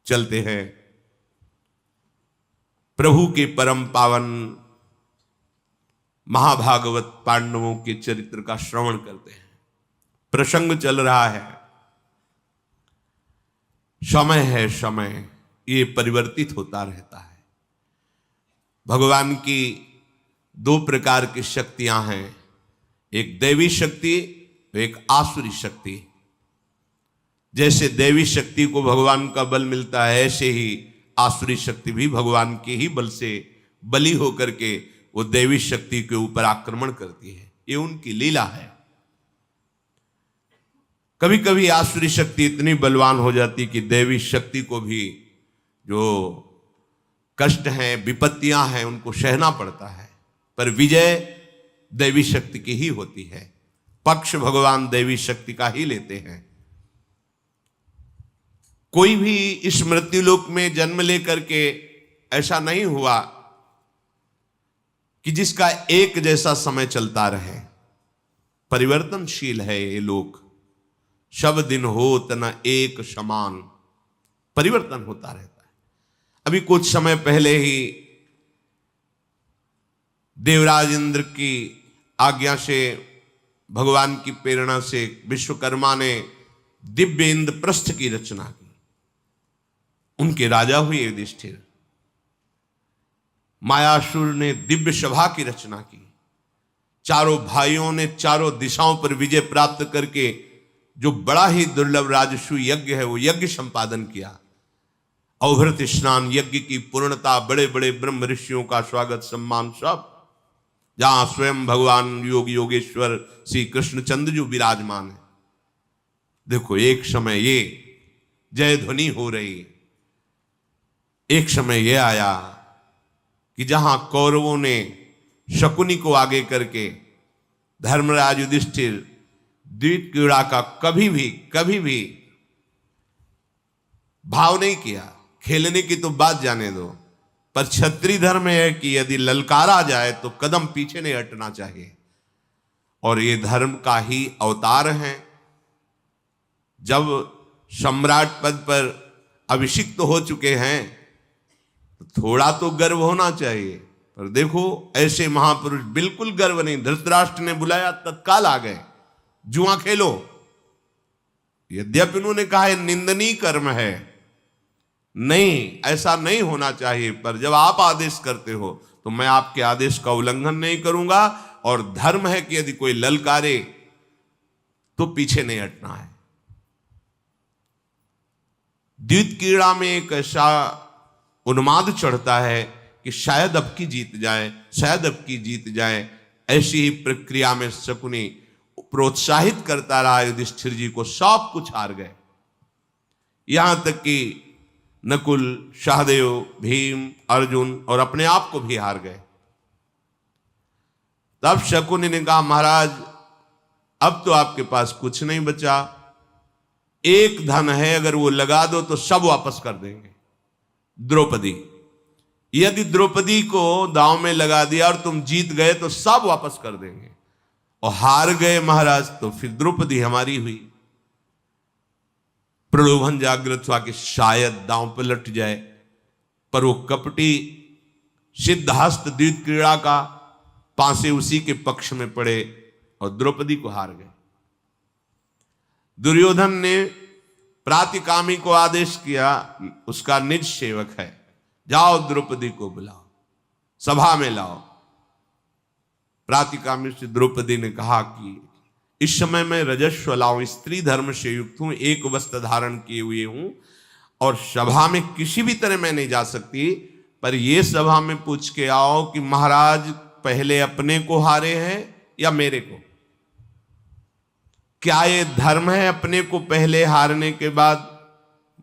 चलते हैं, प्रभु के परम पावन महाभागवत पांडवों के चरित्र का श्रवण करते हैं। प्रसंग चल रहा है, समय है, समय ये परिवर्तित होता रहता है। भगवान की दो प्रकार की शक्तियां हैं, एक दैवी शक्ति, एक आसुरी शक्ति। जैसे दैवी शक्ति को भगवान का बल मिलता है, ऐसे ही आसुरी शक्ति भी भगवान के ही बल से बली होकर के वो दैवी शक्ति के ऊपर आक्रमण करती है। ये उनकी लीला है। कभी कभी आसुरी शक्ति इतनी बलवान हो जाती कि दैवी शक्ति को भी जो कष्ट हैं, विपत्तियां हैं, उनको सहना पड़ता है, पर विजय दैवी शक्ति की ही होती है। पक्ष भगवान दैवी शक्ति का ही लेते हैं। कोई भी इस मृत्युलोक में जन्म लेकर के ऐसा नहीं हुआ कि जिसका एक जैसा समय चलता रहे। परिवर्तनशील है ये लोक, शब दिन होत न एक समान, परिवर्तन होता रहता है। अभी कुछ समय पहले ही देवराज इंद्र की आज्ञा से, भगवान की प्रेरणा से विश्वकर्मा ने दिव्य इंद्रप्रस्थ की रचना की। उनके राजा हुए युधिष्ठिर। मायासुर ने दिव्य सभा की रचना की। चारों भाइयों ने चारों दिशाओं पर विजय प्राप्त करके जो बड़ा ही दुर्लभ राजसूय यज्ञ है वो यज्ञ संपादन किया। अवभृत स्नान यज्ञ की पूर्णता, बड़े बड़े ब्रह्म ऋषियों का स्वागत सम्मान सब, जहां स्वयं भगवान योग योगेश्वर श्री कृष्णचंद्र जो विराजमान है। देखो, एक समय ये जय ध्वनि हो रही, एक समय यह आया कि जहां कौरवों ने शकुनी को आगे करके धर्मराज युधिष्ठिर द्वित क्रीड़ा का कभी भी भाव नहीं किया। खेलने की तो बात जाने दो, पर क्षत्रिय धर्म है कि यदि ललकारा जाए तो कदम पीछे नहीं हटना चाहिए। और ये धर्म का ही अवतार है। जब सम्राट पद पर अभिषिक्त हो चुके हैं तो थोड़ा तो गर्व होना चाहिए। पर देखो, ऐसे महापुरुष बिल्कुल गर्व नहीं। धृतराष्ट्र ने बुलाया, तत्काल आ गए, जुआ खेलो। यद्यपि उन्होंने कहा है निंदनीय कर्म है, नहीं, ऐसा नहीं होना चाहिए, पर जब आप आदेश करते हो तो मैं आपके आदेश का उल्लंघन नहीं करूंगा। और धर्म है कि यदि कोई ललकारे तो पीछे नहीं हटना है। द्वित क्रीड़ा में एक ऐसा उन्माद चढ़ता है कि शायद अब की जीत जाए, शायद अब की जीत जाए। ऐसी ही प्रक्रिया में शकुनी प्रोत्साहित करता रहा युधिष्ठिर जी को। सब कुछ हार गए, यहां तक कि नकुल, सहदेव, भीम, अर्जुन और अपने आप को भी हार गए। तब शकुनी ने कहा, महाराज अब तो आपके पास कुछ नहीं बचा। एक धन है, अगर वो लगा दो तो सब वापस कर देंगे। द्रौपदी, यदि द्रौपदी को दांव में लगा दिया और तुम जीत गए तो सब वापस कर देंगे। और हार गए महाराज तो फिर द्रौपदी हमारी हुई। प्रलोभन जागृत हुआ कि शायद दांव पर लट जाए, पर वो कपटी सिद्धहस्त द्वित क्रीड़ा का पांसे उसी के पक्ष में पड़े और द्रौपदी को हार गए। दुर्योधन ने प्रातिकामी को आदेश किया, उसका निज सेवक है, जाओ द्रौपदी को बुलाओ, सभा में लाओ। प्रातिकामी से द्रौपदी ने कहा कि इस समय मैं रजस्व लाऊं, स्त्री धर्म से युक्त हूं, एक वस्त्र धारण किए हुए हूं और सभा में किसी भी तरह मैं नहीं जा सकती। पर यह सभा में पूछ के आओ कि महाराज पहले अपने को हारे हैं या मेरे को? क्या ये धर्म है अपने को पहले हारने के बाद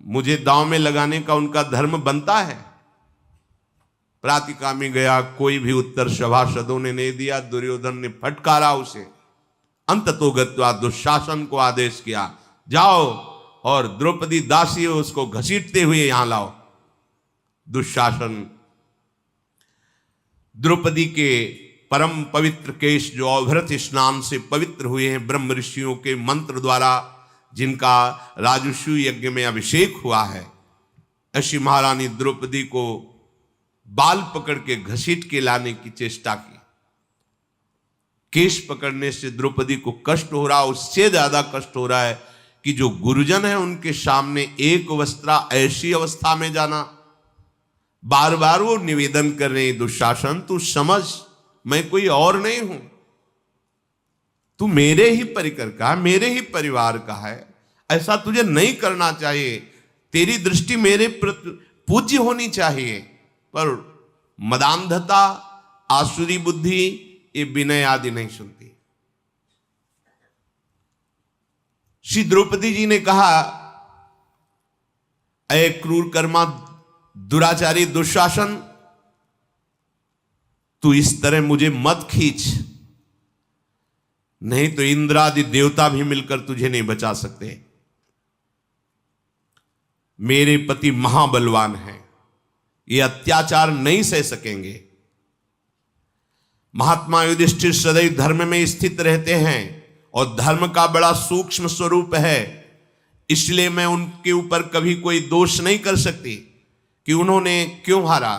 मुझे दांव में लगाने का उनका धर्म बनता है? प्रातिकामी गया, कोई भी उत्तर सभासदों ने नहीं दिया। दुर्योधन ने फटकारा उसे। अंततो गत्वा दुशासन को आदेश किया, जाओ और द्रौपदी दासी उसको घसीटते हुए यहां लाओ। दुशासन द्रौपदी के परम पवित्र केश जो अवभृत स्नान से पवित्र हुए हैं, ब्रह्म ऋषियों के मंत्र द्वारा जिनका राजसूय यज्ञ में अभिषेक हुआ है, ऐसी महारानी द्रौपदी को बाल पकड़ के घसीट के लाने की चेष्टा की। केश पकड़ने से द्रौपदी को कष्ट हो रहा, उससे ज्यादा कष्ट हो रहा है कि जो गुरुजन है उनके सामने एक वस्त्रा ऐसी अवस्था में जाना। बार बार वो निवेदन कर रहे हैं, दुशासन तू समझ, मैं कोई और नहीं हूं, तू मेरे ही परिकर का, मेरे ही परिवार का है, ऐसा तुझे नहीं करना चाहिए, तेरी दृष्टि मेरे प्रति पूज्य होनी चाहिए। पर मदांधता, आसुरी बुद्धि, ये विनय आदि नहीं सुनती। श्री द्रौपदी जी ने कहा, अय क्रूर कर्मा दुराचारी दुशासन, तू इस तरह मुझे मत खींच, नहीं तो इंद्र आदि देवता भी मिलकर तुझे नहीं बचा सकते। मेरे पति महाबलवान हैं, ये अत्याचार नहीं सह सकेंगे। महात्मा युधिष्ठिर सदैव धर्म में स्थित रहते हैं और धर्म का बड़ा सूक्ष्म स्वरूप है, इसलिए मैं उनके ऊपर कभी कोई दोष नहीं कर सकती कि उन्होंने क्यों हारा।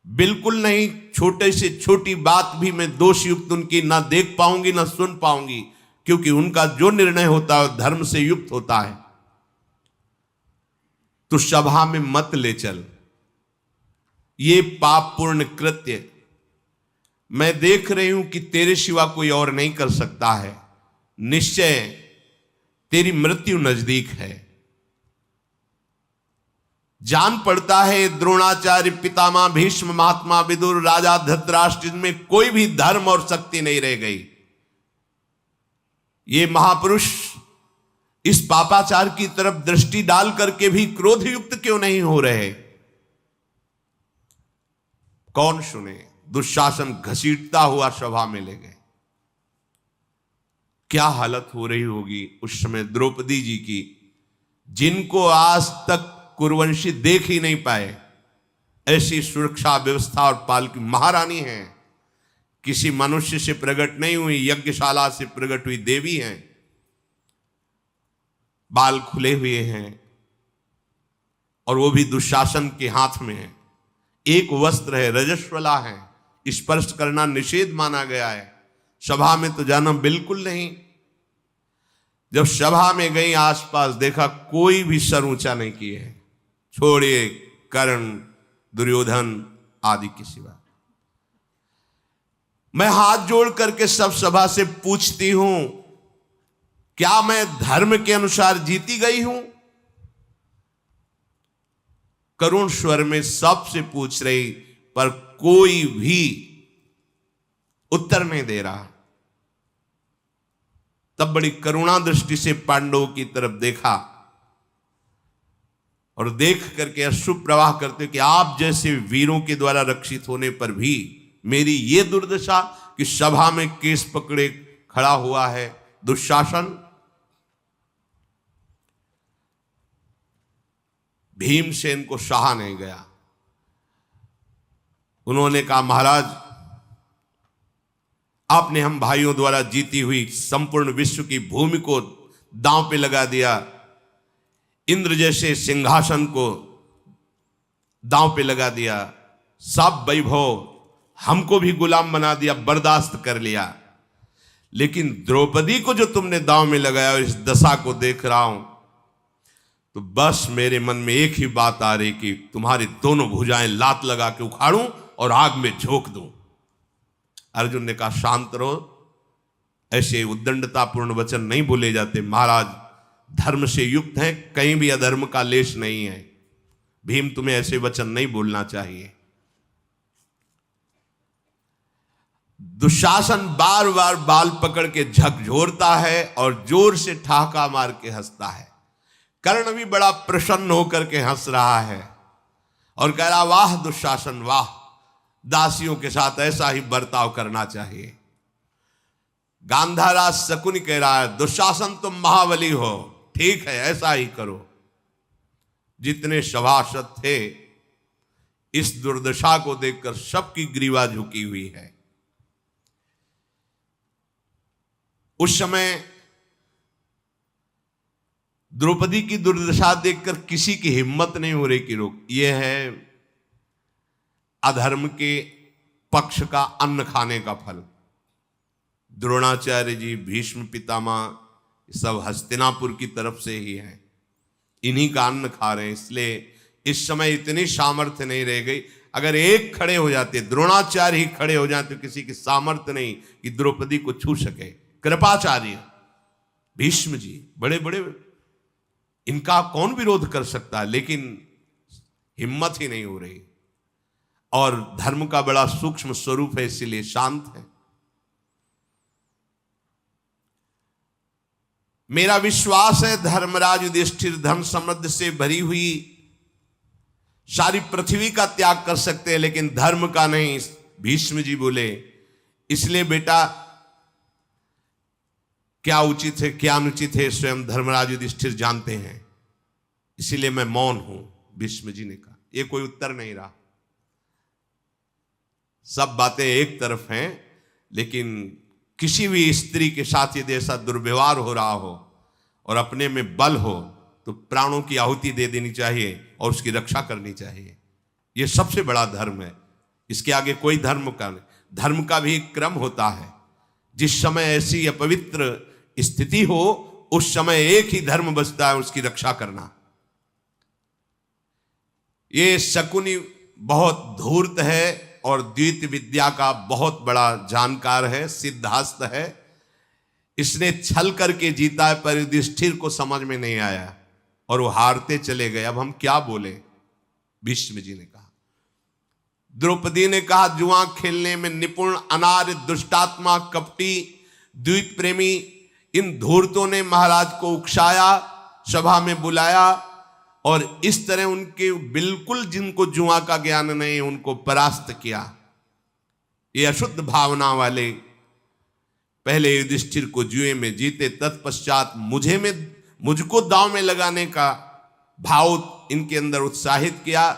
बिल्कुल नहीं, छोटे से छोटी बात भी मैं दोष युक्त उनकी ना देख पाऊंगी ना सुन पाऊंगी, क्योंकि उनका जो निर्णय होता है धर्म से युक्त होता है। तो सभा में मत ले चल, ये पाप पूर्ण कृत्य मैं देख रही हूं कि तेरे सिवा कोई और नहीं कर सकता है, निश्चय तेरी मृत्यु नजदीक है। जान पड़ता है द्रोणाचार्य, पितामह भीष्म, महात्मा विदुर, राजा धृतराष्ट्र में कोई भी धर्म और शक्ति नहीं रह गई। ये महापुरुष इस पापाचार की तरफ दृष्टि डाल करके भी क्रोध युक्त क्यों नहीं हो रहे? कौन सुने? दुशासन घसीटता हुआ सभा में ले गए। क्या हालत हो रही होगी उस समय द्रौपदी जी की, जिनको आज तक कुरुवंशी देख ही नहीं पाए। ऐसी सुरक्षा व्यवस्था और पाल की महारानी है, किसी मनुष्य से प्रकट नहीं हुई, यज्ञशाला से प्रकट हुई देवी हैं, बाल खुले हुए हैं और वो भी दुशासन के हाथ में है। एक वस्त्र है, रजस्वला है, स्पर्श करना निषेध माना गया है। सभा में तो जाना बिल्कुल नहीं। जब सभा में गई, आसपास देखा कोई भी सर ऊंचा नहीं किए है, छोड़िए कर्ण, दुर्योधन आदि के सिवा। मैं हाथ जोड़ करके सब सभा से पूछती हूं, क्या मैं धर्म के अनुसार जीती गई हूं? करुण स्वर में सबसे पूछ रही, पर कोई भी उत्तर नहीं दे रहा। तब बड़ी करुणा दृष्टि से पांडवों की तरफ देखा और देख करके अश्रु प्रवाह करते कि आप जैसे वीरों के द्वारा रक्षित होने पर भी मेरी ये दुर्दशा कि सभा में केस पकड़े खड़ा हुआ है दुशासन। भीमसेन को सहा नहीं गया। उन्होंने कहा, महाराज आपने हम भाइयों द्वारा जीती हुई संपूर्ण विश्व की भूमि को दांव पे लगा दिया, इंद्र जैसे सिंहासन को दांव पे लगा दिया, सब वैभव हमको भी गुलाम बना दिया, बर्दाश्त कर लिया, लेकिन द्रौपदी को जो तुमने दांव में लगाया और इस दशा को देख रहा हूं, तो बस मेरे मन में एक ही बात आ रही कि तुम्हारी दोनों भुजाएं लात लगा के उखाड़ूं और आग में झोंक दूं। अर्जुन ने कहा, शांत रहो, ऐसे उद्दंडतापूर्ण वचन नहीं बोले जाते। महाराज धर्म से युक्त हैं, कहीं भी अधर्म का लेश नहीं है। भीम, तुम्हें ऐसे वचन नहीं बोलना चाहिए। दुशासन बार बार बाल पकड़ के झकझोरता है और जोर से ठहाका मार के हंसता है। कर्ण भी बड़ा प्रसन्न होकर के हंस रहा है और कह रहा, वाह दुशासन वाह, दासियों के साथ ऐसा ही बर्ताव करना चाहिए। गांधारा शकुनी कह रहा है, दुशासन तुम महाबली हो, ठीक है ऐसा ही करो। जितने सभासद थे इस दुर्दशा को देखकर सबकी ग्रीवा झुकी हुई है। उस समय द्रौपदी की दुर्दशा देखकर किसी की हिम्मत नहीं हो रही कि रोक। ये है अधर्म के पक्ष का अन्न खाने का फल। द्रोणाचार्य जी, भीष्म पितामह, सब हस्तिनापुर की तरफ से ही हैं, इन्हीं का अन्न खा रहे हैं। इसलिए इस समय इतनी सामर्थ्य नहीं रह गई। अगर एक खड़े हो जाते, द्रोणाचार्य ही खड़े हो जाते, तो किसी की सामर्थ्य नहीं कि द्रौपदी को छू सके। कृपाचार्य, भीष्म जी, बड़े बड़े, इनका कौन विरोध कर सकता है, लेकिन हिम्मत ही नहीं हो रही। और धर्म का बड़ा सूक्ष्म स्वरूप है, इसीलिए शांत है। मेरा विश्वास है धर्मराज युधिष्ठिर धन समृद्धि से भरी हुई सारी पृथ्वी का त्याग कर सकते हैं, लेकिन धर्म का नहीं। भीष्म जी बोले, इसलिए बेटा क्या उचित है क्या अनुचित है स्वयं धर्मराज युधिष्ठिर जानते हैं, इसीलिए मैं मौन हूं। भीष्म जी ने कहा। यह कोई उत्तर नहीं रहा। सब बातें एक तरफ हैं, लेकिन किसी भी स्त्री के साथ यदि ऐसा दुर्व्यवहार हो रहा हो और अपने में बल हो, तो प्राणों की आहुति दे देनी चाहिए और उसकी रक्षा करनी चाहिए। यह सबसे बड़ा धर्म है। इसके आगे कोई धर्म का नहीं। धर्म का भी एक क्रम होता है। जिस समय ऐसी अपवित्र स्थिति हो, उस समय एक ही धर्म बचता है, उसकी रक्षा करना। ये शकुनी बहुत धूर्त है और द्वित विद्या का बहुत बड़ा जानकार है, सिद्धास्त है। इसने छल करके जीता है, पर युधिष्ठिर को समझ में नहीं आया और वो हारते चले गए। अब हम क्या बोले? भीष्म जी ने कहा। द्रौपदी ने कहा, जुआ खेलने में निपुण, अनार्य, दुष्टात्मा, कपटी, द्वीप प्रेमी, इन धूर्तों ने महाराज को उकसाया, सभा में बुलाया और इस तरह उनके बिल्कुल जिनको जुआ का ज्ञान नहीं, उनको परास्त किया। ये अशुद्ध भावना वाले पहले युधिष्ठिर को जुए में जीते, तत्पश्चात मुझको दांव में लगाने का भाव इनके अंदर उत्साहित किया।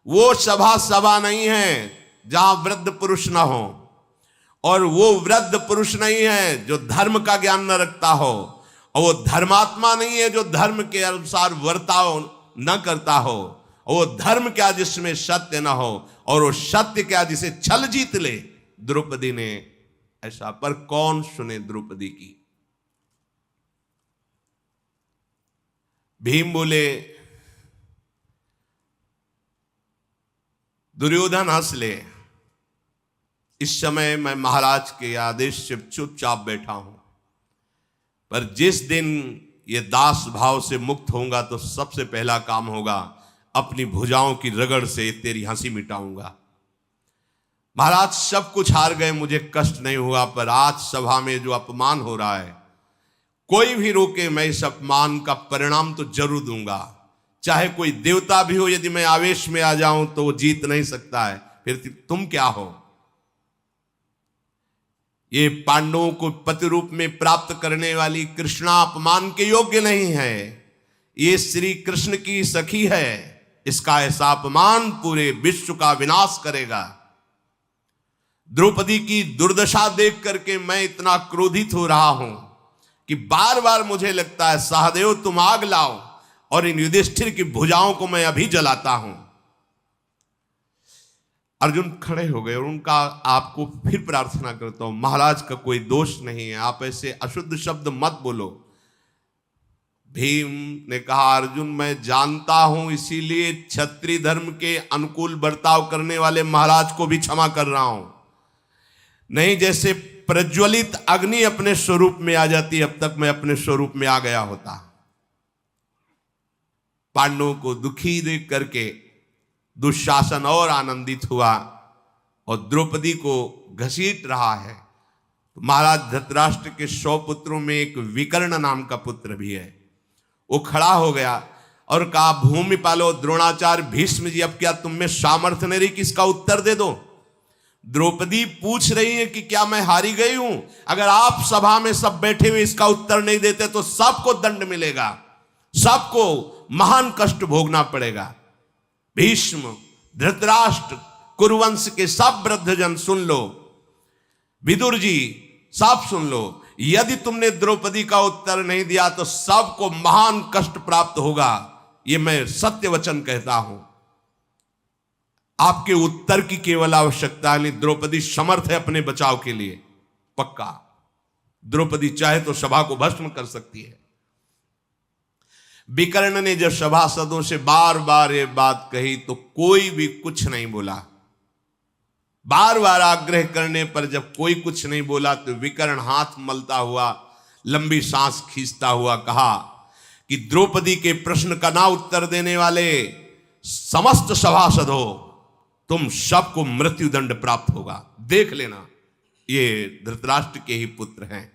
वो सभा नहीं है जहां वृद्ध पुरुष ना हो, और वो वृद्ध पुरुष नहीं है जो धर्म का ज्ञान न रखता हो, और वो धर्मात्मा नहीं है जो धर्म के अनुसार वर्ताव न करता हो, और वो धर्म क्या जिसमें सत्य न हो, और वो सत्य क्या जिसे छल जीत ले। द्रौपदी ने ऐसा, पर कौन सुने द्रौपदी की? भीम बोले, दुर्योधन हंस ले, इस समय मैं महाराज के आदेश से चुपचाप बैठा हूं, पर जिस दिन ये दास भाव से मुक्त होऊंगा तो सबसे पहला काम होगा, अपनी भुजाओं की रगड़ से तेरी हंसी मिटाऊंगा। महाराज सब कुछ हार गए, मुझे कष्ट नहीं हुआ, पर आज सभा में जो अपमान हो रहा है, कोई भी रोके, मैं इस अपमान का परिणाम तो जरूर दूंगा। चाहे कोई देवता भी हो, यदि मैं आवेश में आ जाऊं तो वो जीत नहीं सकता है। फिर तुम क्या हो? ये पांडवों को पति रूप में प्राप्त करने वाली कृष्णा अपमान के योग्य नहीं है। ये श्री कृष्ण की सखी है। इसका ऐसा अपमान पूरे विश्व का विनाश करेगा। द्रौपदी की दुर्दशा देख करके मैं इतना क्रोधित हो रहा हूं कि बार बार मुझे लगता है, सहदेव तुम आग लाओ और इन युधिष्ठिर की भुजाओं को मैं अभी जलाता हूं। अर्जुन खड़े हो गए और उनका आपको फिर प्रार्थना करता हूं, महाराज का कोई दोष नहीं है, आप ऐसे अशुद्ध शब्द मत बोलो। भीम ने कहा, अर्जुन मैं जानता हूं, इसीलिए क्षत्रिय धर्म के अनुकूल बर्ताव करने वाले महाराज को भी क्षमा कर रहा हूं। नहीं, जैसे प्रज्वलित अग्नि अपने स्वरूप में आ जाती, अब तक मैं अपने स्वरूप में आ गया होता। पांडवों को दुखी देख करके दुशासन और आनंदित हुआ और द्रौपदी को घसीट रहा है। तो महाराज धृतराष्ट्र के 100 पुत्रों में एक विकर्ण नाम का पुत्र भी है। वो खड़ा हो गया और कहा, भूमि पालो द्रोणाचार्य भीष्म जी, अब क्या तुम में सामर्थ्य नहीं रही कि इसका उत्तर दे दो? द्रौपदी पूछ रही है कि क्या मैं हारी गई हूं? अगर आप सभा में सब बैठे हुए इसका उत्तर नहीं देते तो सबको दंड मिलेगा, सबको महान कष्ट भोगना पड़ेगा। भीष्म, धृतराष्ट्र, कुरुवंश के सब वृद्धजन सुन लो, विदुर जी सब सुन लो, यदि तुमने द्रौपदी का उत्तर नहीं दिया तो सबको महान कष्ट प्राप्त होगा। यह मैं सत्य वचन कहता हूं। आपके उत्तर की केवल आवश्यकता नहीं, द्रौपदी समर्थ है अपने बचाव के लिए, पक्का। द्रौपदी चाहे तो सभा को भस्म कर सकती है। विकर्ण ने जब सभासदों से बार बार ये बात कही तो कोई भी कुछ नहीं बोला। बार बार आग्रह करने पर जब कोई कुछ नहीं बोला तो विकर्ण हाथ मलता हुआ, लंबी सांस खींचता हुआ कहा कि द्रौपदी के प्रश्न का ना उत्तर देने वाले समस्त सभासदों, तुम सबको मृत्युदंड प्राप्त होगा। देख लेना, ये धृतराष्ट्र के ही पुत्र हैं।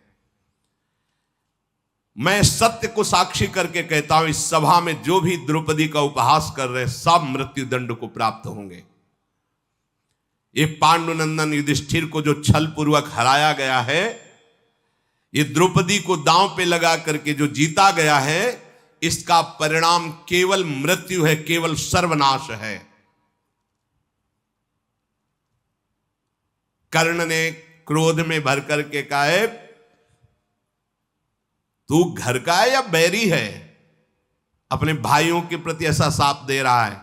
मैं सत्य को साक्षी करके कहता हूं, इस सभा में जो भी द्रौपदी का उपहास कर रहे सब मृत्युदंड को प्राप्त होंगे। ये पांडुनंदन युधिष्ठिर को जो छल पूर्वक हराया गया है, ये द्रौपदी को दांव पे लगा करके जो जीता गया है, इसका परिणाम केवल मृत्यु है, केवल सर्वनाश है। कर्ण ने क्रोध में भर करके कहा है, तू घर का है या बैरी है? अपने भाइयों के प्रति ऐसा साप दे रहा है।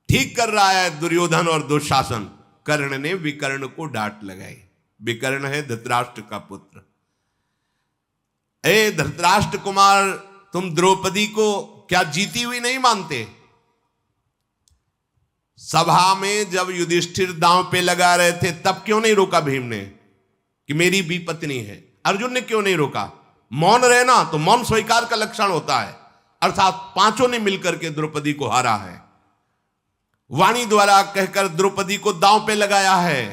ठीक कर रहा है दुर्योधन और दुशासन। कर्ण ने विकर्ण को डांट लगाई। विकर्ण है धृतराष्ट्र का पुत्र। ए धृतराष्ट्र कुमार, तुम द्रौपदी को क्या जीती हुई नहीं मानते? सभा में जब युधिष्ठिर दांव पे लगा रहे थे तब क्यों नहीं रोका भीम ने कि मेरी भी पत्नी है? अर्जुन ने क्यों नहीं रोका? मौन रहना तो मौन स्वीकार का लक्षण होता है। अर्थात पांचों ने मिलकर के द्रौपदी को हारा है। वाणी द्वारा कहकर द्रौपदी को दांव पे लगाया है।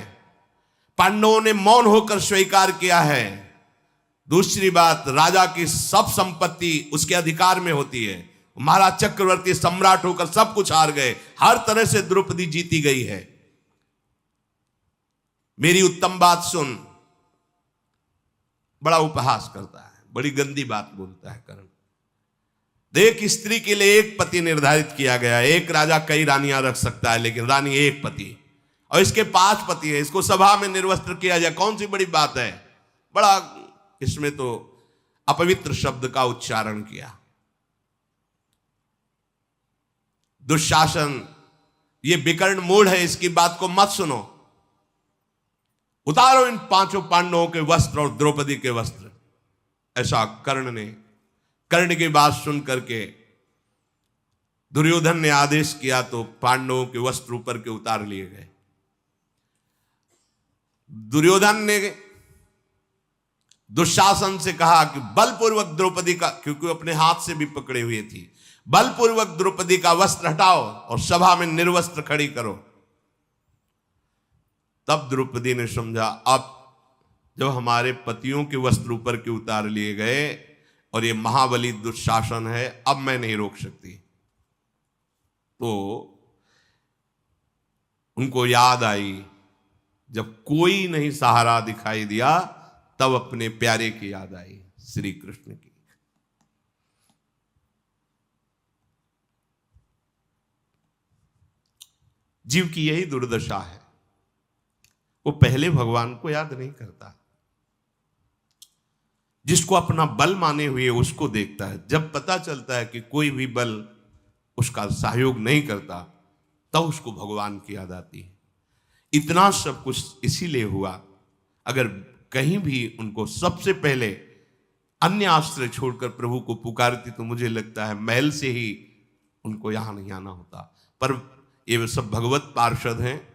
पांडवों ने मौन होकर स्वीकार किया है। दूसरी बात, राजा की सब संपत्ति उसके अधिकार में होती है। महाराज चक्रवर्ती सम्राट होकर सब कुछ हार गए। हर तरह से द्रौपदी जीती गई है। मेरी उत्तम बात सुन। बड़ा उपहास करता है, बड़ी गंदी बात बोलता है कर्ण। देख, स्त्री के लिए एक पति निर्धारित किया गया है। एक राजा कई रानियां रख सकता है, लेकिन रानी एक पति, और इसके 5 पति है। इसको सभा में निर्वस्त्र किया जाए, कौन सी बड़ी बात है? बड़ा इसमें तो अपवित्र शब्द का उच्चारण किया। दुशासन, ये विकर्ण मूढ़ है, इसकी बात को मत सुनो। उतारो इन 5 पांडवों के वस्त्र और द्रौपदी के वस्त्र। ऐसा कर्ण की बात सुन करके दुर्योधन ने आदेश किया तो पांडवों के वस्त्र ऊपर के उतार लिए गए। दुर्योधन ने दुशासन से कहा कि बलपूर्वक द्रौपदी का, क्योंकि अपने हाथ से भी पकड़े हुए थी, बलपूर्वक द्रौपदी का वस्त्र हटाओ और सभा में निर्वस्त्र खड़ी करो। तब द्रौपदी ने समझा, अब जब हमारे पतियों के वस्त्र ऊपर के उतार लिए गए और ये महाबली दुशासन है, अब मैं नहीं रोक सकती। तो उनको याद आई, जब कोई नहीं सहारा दिखाई दिया तब अपने प्यारे की याद आई, श्री कृष्ण की। जीव की यही दुर्दशा है, वो पहले भगवान को याद नहीं करता। जिसको अपना बल माने हुए उसको देखता है। जब पता चलता है कि कोई भी बल उसका सहयोग नहीं करता, तब उसको भगवान की याद आती है। इतना सब कुछ इसीलिए हुआ। अगर कहीं भी उनको सबसे पहले अन्य आश्रय छोड़कर प्रभु को पुकारती तो मुझे लगता है महल से ही उनको यहां नहीं आना होता। पर ये सब भगवत पार्षद हैं,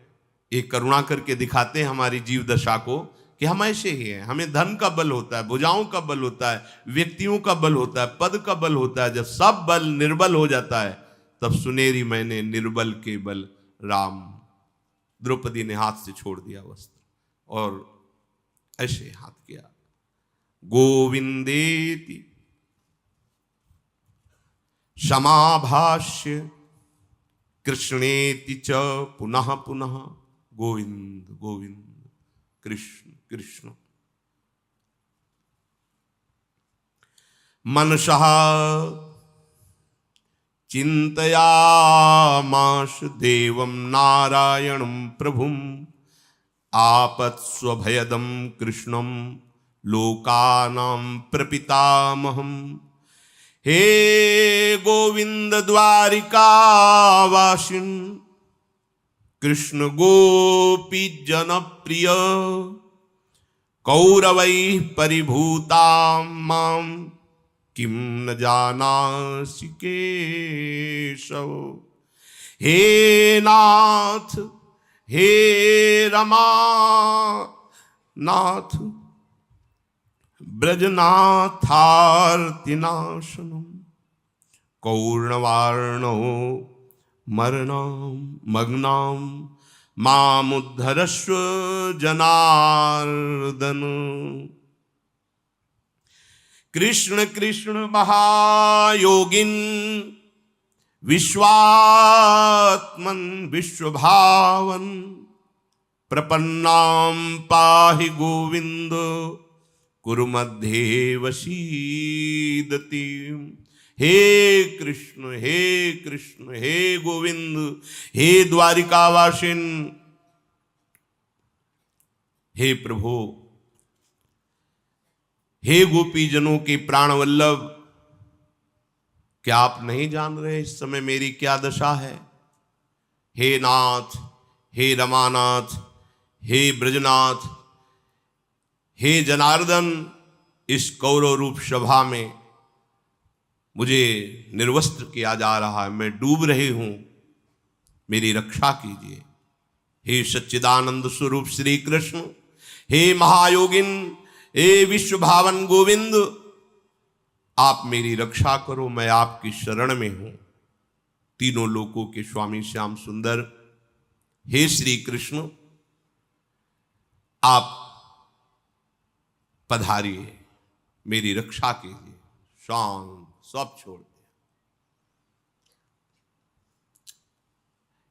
ये करुणा करके दिखाते हैं हमारी जीव दशा को कि हम ऐसे ही हैं। हमें धन का बल होता है, भुजाओं का बल होता है, व्यक्तियों का बल होता है, पद का बल होता है। जब सब बल निर्बल हो जाता है तब सुनेरी मैंने निर्बल के बल राम। द्रौपदी ने हाथ से छोड़ दिया वस्त्र और ऐसे हाथ किया, गोविंदेति समाभाष्य कृष्णेति च पुनः पुनः गोविंद गोविंद कृष्ण कृष्ण। मनसः चिंतयामास देवं नारायणं प्रभुं आपत्स्वभयदं कृष्णं लोकानां प्रपितामहम्। हे गोविंद द्वारिकावासिन् कृष्ण गोपी जनप्रिय, कौरवैः परिभूतां मां किं न जानासि केशव। हे नाथ हे रमानाथ ब्रजनाथार्तिनाशनम्, कौर्णवार्णो मग्नां मामुद्धरस्व जनार्दन। कृष्ण कृष्ण महायोगिन् विश्वात्मन् विश्वभावन, प्रपन्नां पाहि गोविंद कुरु मध्ये वसीदति। हे कृष्ण हे गोविंद, हे द्वारिकावासिन, हे प्रभु, हे गोपीजनों के प्राण वल्लभ, क्या आप नहीं जान रहे इस समय मेरी क्या दशा है? हे नाथ हे रमानाथ हे ब्रजनाथ हे जनार्दन, इस कौरव रूप सभा में मुझे निर्वस्त्र किया जा रहा है, मैं डूब रही हूं, मेरी रक्षा कीजिए। हे सच्चिदानंद स्वरूप श्री कृष्ण, हे महायोगिन, हे विश्व भावन गोविंद, आप मेरी रक्षा करो, मैं आपकी शरण में हूं। तीनों लोकों के स्वामी श्याम सुंदर, हे श्री कृष्ण, आप पधारिए, मेरी रक्षा कीजिए। शांत सब छोड़ दे।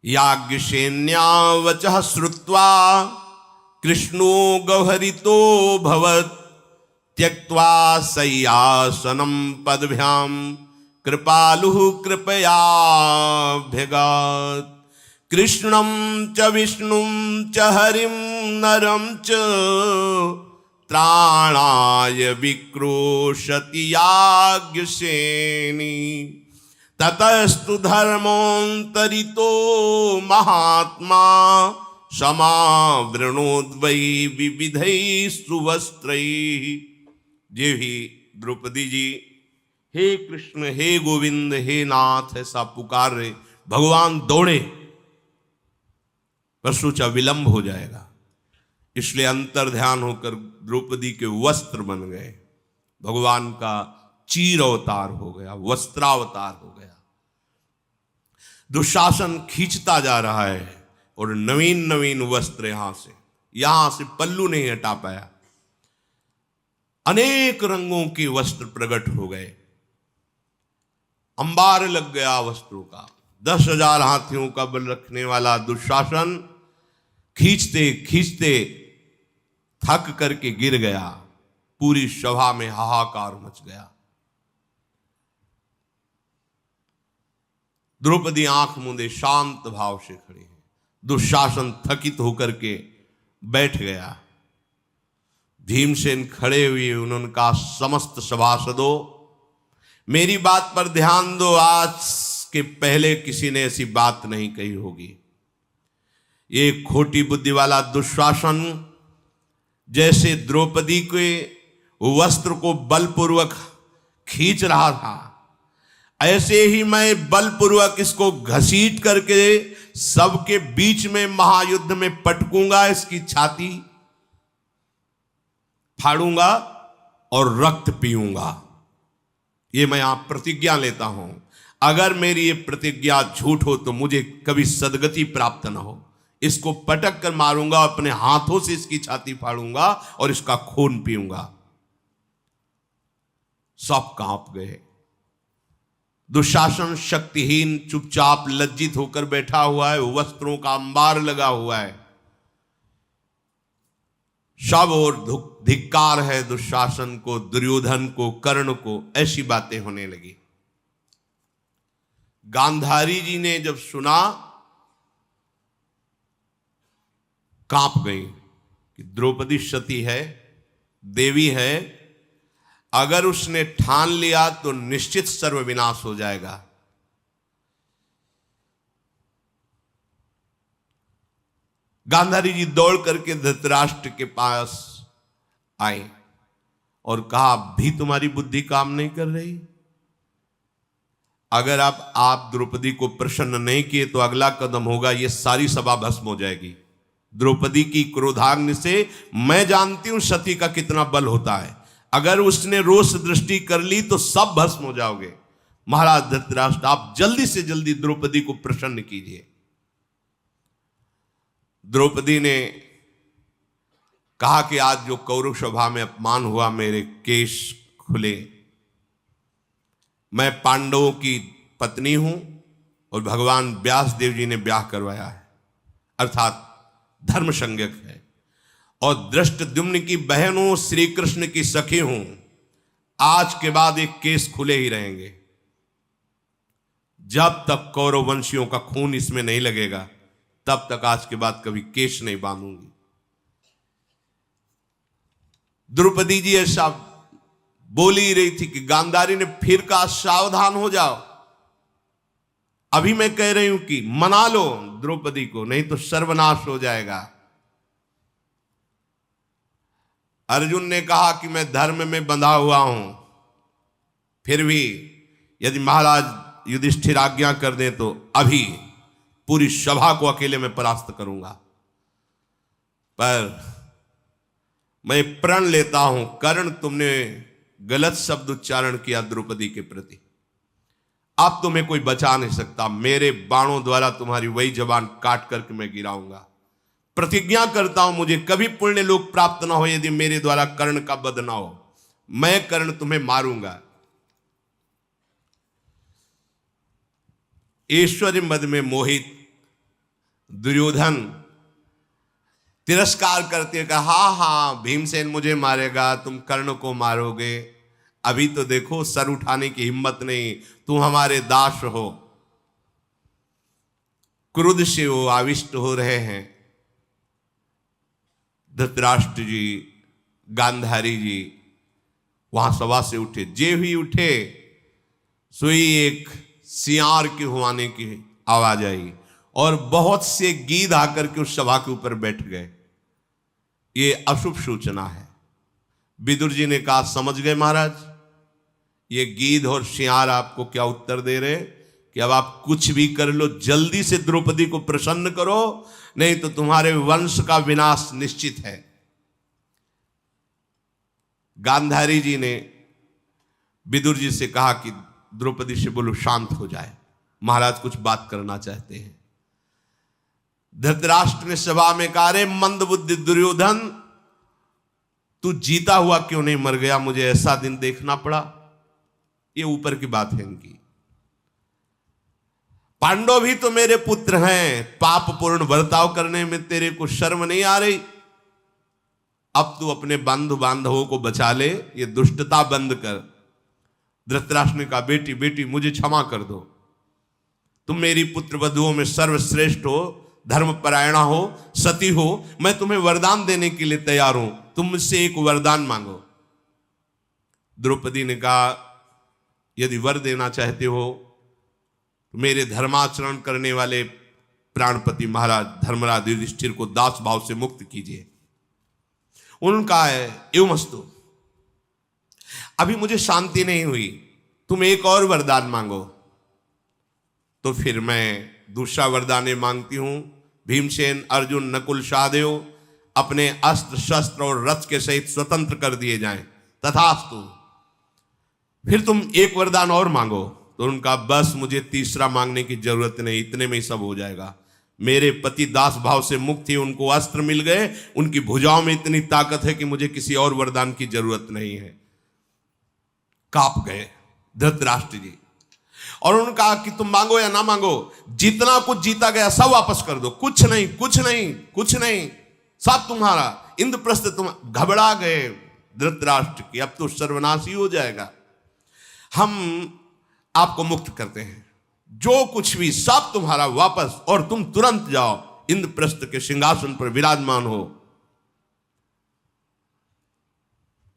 याज्ञसेन्यावचः श्रुत्वा कृष्णो गह्वरितो भवत्, त्यक्त्वा शय्यासनं पदभ्यां कृपालुः कृपयाभ्यगात्। कृष्णं च विष्णुं च हरिं नरं च त्राणाय विक्रोशति याज्ञसेनी। ततस्तु धर्मोऽन्तरितो महात्मा, समावृणोद्वै विविधैः सुवस्त्रैः। जे भी द्रौपदी जी हे कृष्ण हे गोविंद हे नाथ ऐसा पुकार रहे, भगवान दौड़े, पर सोचा विलंब हो जाएगा, इसलिए अंतर ध्यान होकर द्रौपदी के वस्त्र बन गए। भगवान का चीर अवतार हो गया, वस्त्रावतार हो गया। दुशासन खींचता जा रहा है और नवीन नवीन वस्त्र यहां से पल्लू नहीं हटा पाया। अनेक रंगों के वस्त्र प्रकट हो गए, अंबार लग गया वस्त्रों का। 10,000 हाथियों का बल रखने वाला दुशासन खींचते खींचते थक करके गिर गया। पूरी सभा में हाहाकार मच गया। द्रौपदी आंख मूंदे शांत भाव से खड़ी है। दुशासन थकित होकर के बैठ गया। भीमसेन खड़े हुए, उन्होंने कहा, समस्त सभासदों, मेरी बात पर ध्यान दो। आज के पहले किसी ने ऐसी बात नहीं कही होगी। ये खोटी बुद्धि वाला दुशासन जैसे द्रौपदी के वस्त्र को बलपूर्वक खींच रहा था, ऐसे ही मैं बलपूर्वक इसको घसीट करके सबके बीच में महायुद्ध में पटकूंगा, इसकी छाती फाड़ूंगा और रक्त पीऊंगा। ये मैं आप प्रतिज्ञा लेता हूं। अगर मेरी ये प्रतिज्ञा झूठ हो तो मुझे कभी सदगति प्राप्त न हो। इसको पटक कर मारूंगा, अपने हाथों से इसकी छाती फाड़ूंगा और इसका खून पीऊंगा। सब कांप गए। दुशासन शक्तिहीन चुपचाप लज्जित होकर बैठा हुआ है, वस्त्रों का अंबार लगा हुआ है। सब और धिक्कार है दुशासन को, दुर्योधन को, कर्ण को। ऐसी बातें होने लगी। गांधारी जी ने जब सुना, कांप गई कि द्रौपदी सती है, देवी है, अगर उसने ठान लिया तो निश्चित सर्वविनाश हो जाएगा। गांधारी जी दौड़ करके धृतराष्ट्र के पास आए और कहा, भी तुम्हारी बुद्धि काम नहीं कर रही? अगर आप द्रौपदी को प्रसन्न नहीं किए तो अगला कदम होगा, ये सारी सभा भस्म हो जाएगी। द्रौपदी की क्रोधाग्नि से मैं जानती हूं सती का कितना बल होता है। अगर उसने रोष दृष्टि कर ली तो सब भस्म हो जाओगे। महाराज धृतराष्ट्र, आप जल्दी से जल्दी द्रौपदी को प्रसन्न कीजिए। द्रौपदी ने कहा कि आज जो कौरव सभा में अपमान हुआ, मेरे केश खुले, मैं पांडवों की पत्नी हूं और भगवान व्यास देव जी ने ब्याह करवाया है, अर्थात धर्म संज्ञक है, और दृष्टद्युम्न की बहन हूं, श्री कृष्ण की सखी हूं। आज के बाद एक केस खुले ही रहेंगे। जब तक कौरव वंशियों का खून इसमें नहीं लगेगा तब तक आज के बाद कभी केश नहीं बांधूंगी। द्रौपदी जी ऐसा बोल ही रही थी कि गांधारी ने फिर कहा, सावधान हो जाओ। अभी मैं कह रही हूं कि मना लो द्रौपदी को, नहीं तो सर्वनाश हो जाएगा। अर्जुन ने कहा कि मैं धर्म में बंधा हुआ हूं, फिर भी यदि महाराज युधिष्ठिर आज्ञा कर दें तो अभी पूरी सभा को अकेले में परास्त करूंगा। पर मैं प्रण लेता हूं, कर्ण, तुमने गलत शब्द उच्चारण किया द्रौपदी के प्रति, अब तुम्हें कोई बचा नहीं सकता। मेरे बाणों द्वारा तुम्हारी वही जबान काट करके मैं गिराऊंगा। प्रतिज्ञा करता हूं, मुझे कभी पुण्य लोक प्राप्त ना हो यदि मेरे द्वारा कर्ण का वध ना हो। मैं कर्ण तुम्हें मारूंगा। ऐश्वर्य मद में मोहित दुर्योधन तिरस्कार करते कहा, हाँ भीमसेन मुझे मारेगा, तुम कर्ण को मारोगे। अभी तो देखो सर उठाने की हिम्मत नहीं, तुम हमारे दास हो। क्रोध से वो आविष्ट हो रहे हैं। धृतराष्ट्र जी, गांधारी जी वहां सभा से उठे। जे ही उठे सोई एक सियार के हुआने की आवाज आई और बहुत से गीध आकर के उस सभा के ऊपर बैठ गए। ये अशुभ सूचना है। विदुर जी ने कहा, समझ गए महाराज, ये गीध और सियार आपको क्या उत्तर दे रहे कि अब आप कुछ भी कर लो, जल्दी से द्रौपदी को प्रसन्न करो, नहीं तो तुम्हारे वंश का विनाश निश्चित है। गांधारी जी ने विदुर जी से कहा कि द्रौपदी से बोलो शांत हो जाए, महाराज कुछ बात करना चाहते हैं। धृतराष्ट्र ने सभा में कहा, रे मंद बुद्धि दुर्योधन, तू जीता हुआ क्यों नहीं मर गया? मुझे ऐसा दिन देखना पड़ा। ये ऊपर की बात है इनकी। पांडव भी तो मेरे पुत्र हैं, पाप पूर्ण बर्ताव करने में तेरे को शर्म नहीं आ रही? अब तू अपने बंधु बांधवों को बचा ले, ये दुष्टता बंद कर। धृतराष्ट्र ने कहा, बेटी बेटी मुझे क्षमा कर दो, तुम मेरी पुत्र वधुओं में सर्वश्रेष्ठ हो, धर्मपरायणा हो, सती हो, मैं तुम्हें वरदान देने के लिए तैयार हूं, तुम मुझसे एक वरदान मांगो। द्रौपदी ने कहा, यदि वर देना चाहते हो तो मेरे धर्माचरण करने वाले प्राणपति महाराज धर्मराज युधिष्ठिर को दास भाव से मुक्त कीजिए। उनका है एवमस्तु, अभी मुझे शांति नहीं हुई, तुम एक और वरदान मांगो। तो फिर मैं दूसरा वरदान मांगती हूं, भीमसेन, अर्जुन, नकुल, सहदेव अपने अस्त्र शस्त्र और रथ के सहित स्वतंत्र कर दिए जाएं, तथास्तु। फिर तुम एक वरदान और मांगो। तो उनका, बस मुझे तीसरा मांगने की जरूरत नहीं, इतने में ही सब हो जाएगा। मेरे पति दास भाव से मुक्त ही, उनको अस्त्र मिल गए, उनकी भुजाओं में इतनी ताकत है कि मुझे किसी और वरदान की जरूरत नहीं है। कांप गए धृतराष्ट्र जी और उन्होंने कहा कि तुम मांगो या ना मांगो, जितना कुछ जीता गया सब वापस कर दो, कुछ नहीं कुछ नहीं कुछ नहीं, सब तुम्हारा। इंद्रप्रस्थ तुम। घबरा गए धृतराष्ट्र की, अब तो सर्वनाश ही हो जाएगा। हम आपको मुक्त करते हैं, जो कुछ भी सब तुम्हारा वापस, और तुम तुरंत जाओ इंद्रप्रस्थ के सिंहासन पर विराजमान हो।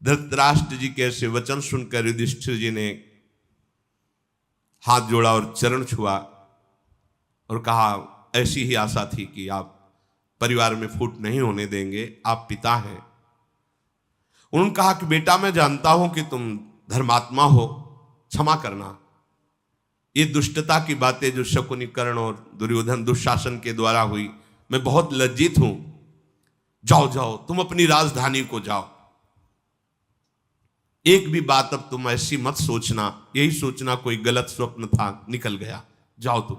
धृतराष्ट्र जी के ऐसे वचन सुनकर युधिष्ठिर जी ने हाथ जोड़ा और चरण छुआ और कहा, ऐसी ही आशा थी कि आप परिवार में फूट नहीं होने देंगे, आप पिता हैं। उन्होंने कहा कि बेटा, मैं जानता हूं कि तुम धर्मात्मा हो, क्षमा करना। ये दुष्टता की बातें जो शकुनी, कर्ण और दुर्योधन, दुशासन के द्वारा हुई, मैं बहुत लज्जित हूं। जाओ जाओ, तुम अपनी राजधानी को जाओ। एक भी बात अब तुम ऐसी मत सोचना, यही सोचना कोई गलत स्वप्न था, निकल गया, जाओ तुम।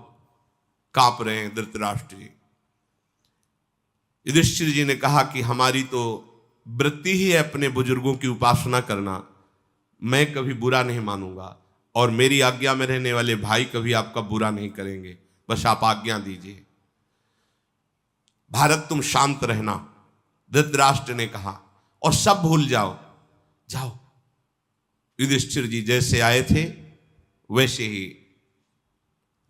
कांप रहे हैं धृतराष्ट्र जी। युधिष्ठिर जी ने कहा कि हमारी तो वृत्ति ही है अपने बुजुर्गों की उपासना करना, मैं कभी बुरा नहीं मानूंगा, और मेरी आज्ञा में रहने वाले भाई कभी आपका बुरा नहीं करेंगे, बस आप आज्ञा दीजिए। भारत, तुम शांत रहना, धृतराष्ट्र ने कहा, और सब भूल जाओ, जाओ। युधिष्ठिर जी जैसे आए थे वैसे ही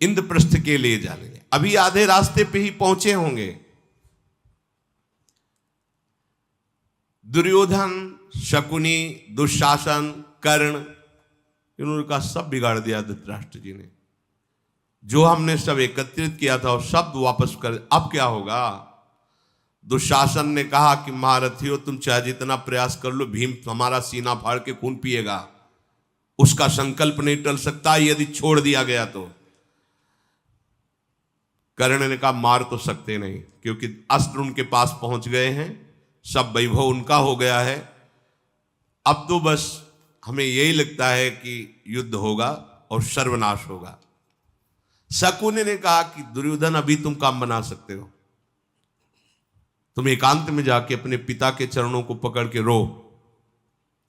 इंद्रप्रस्थ के लिए जा रहे, अभी आधे रास्ते पे ही पहुंचे होंगे। दुर्योधन, शकुनी, दुशासन, कर्ण, इन्होंने कहा सब बिगाड़ दिया धृतराष्ट्र जी ने। जो हमने सब एकत्रित किया था और सब वापस कर, अब क्या होगा? दुशासन ने कहा कि महारथियों, तुम चाहे जितना प्रयास कर लो, भीम हमारा सीना फाड़ के खून पिएगा, उसका संकल्प नहीं टल सकता यदि छोड़ दिया गया तो। कर्ण ने कहा मार तो सकते नहीं, क्योंकि अस्त्र उनके पास पहुंच गए हैं, सब वैभव उनका हो गया है। अब तो बस हमें यही लगता है कि युद्ध होगा और सर्वनाश होगा। शकुनी ने कहा कि दुर्योधन, अभी तुम काम बना सकते हो, तुम एकांत में जाके अपने पिता के चरणों को पकड़ के रो,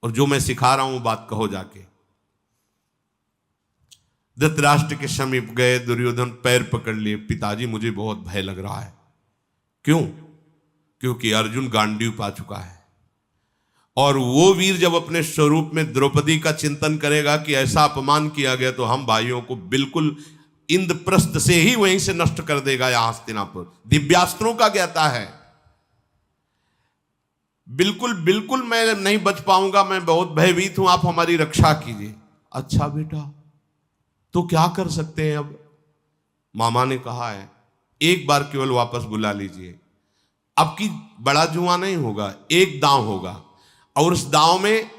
और जो मैं सिखा रहा हूं वो बात कहो जाके। धृतराष्ट्र के समीप गए, दुर्योधन पैर पकड़ लिए, पिताजी मुझे बहुत भय लग रहा है। क्यों? क्योंकि अर्जुन गांडीव पा चुका है, और वो वीर जब अपने स्वरूप में द्रौपदी का चिंतन करेगा कि ऐसा अपमान किया गया, तो हम भाइयों को बिल्कुल इंद्रप्रस्थ से ही वहीं से नष्ट कर देगा। यहां हस्तिनापुर दिव्यास्त्रों का ज्ञाता है, बिल्कुल बिल्कुल मैं नहीं बच पाऊंगा, मैं बहुत भयभीत हूं, आप हमारी रक्षा कीजिए। अच्छा बेटा, तो क्या कर सकते हैं अब? मामा ने कहा है एक बार केवल वापस बुला लीजिए, अब की बड़ा जुआ नहीं होगा, एक दांव होगा, और उस दांव में